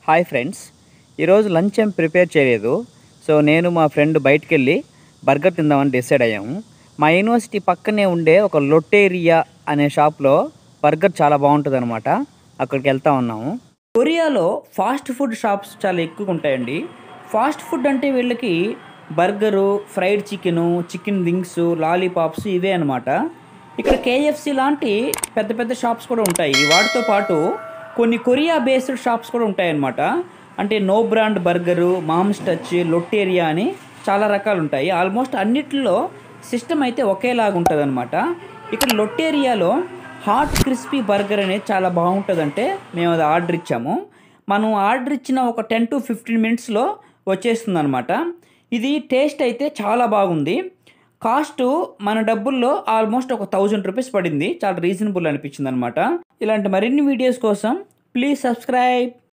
Hi friends, ఈరోజు lunch ఏం prepare చేయలేదు. సో నేను మా ఫ్రెండ్ బయటికెళ్ళి బర్గర్ తిందామని డిసైడ్ అయ్యాము. మా యూనివర్సిటీ పక్కనే ఉండే ఒక లొట్టేరియా అనే షాప్లో బర్గర్ చాలా బాగుంటుందన్నమాట. అక్కడికి వెళ్తా ఉన్నాము. కొరియాలో ఫాస్ట్ ఫుడ్ షాప్స్ చాలా ఎక్కువగా ఉంటాయండి. ఫాస్ట్ ఫుడ్ అంటే వీళ్ళకి burger, fried chicken, chicken wings, lollipops ఇవే అనమాట. ఇక్కడ కేఎఫ్సి లాంటి పెద్ద పెద్ద షాప్స్ కూడా ఉంటాయి. వాటితో పాటు కొన్ని కొరియా బేస్డ్ షాప్స్ కూడా ఉంటాయన్నమాట. అంటే no brand burger, mom's touch, Lotteria అని చాలా రకాలు ఉంటాయి. ఆల్మోస్ట్ అన్నిటిలో సిస్టమ్ అయితే ఒకేలాగా ఉంటుంది అనమాట. ఇక్కడ లొట్టేరియాలో హాట్ క్రిస్పీ బర్గర్ అనేది చాలా బాగుంటుందంటే మేము అది ఆర్డర్ ఇచ్చాము. మనం ఆర్డర్ ఇచ్చిన ఒక 10 to 15 మినిట్స్లో వచ్చేస్తుంది అనమాట. ఇది టేస్ట్ అయితే చాలా బాగుంది. కాస్ట్ మన డబ్బుల్లో ఆల్మోస్ట్ ఒక 1000 రూపీస్ పడింది. చాలా రీజనబుల్ అనిపించింది అనమాట. ఇలాంటి మరిన్ని వీడియోస్ కోసం ప్లీజ్ సబ్స్క్రైబ్.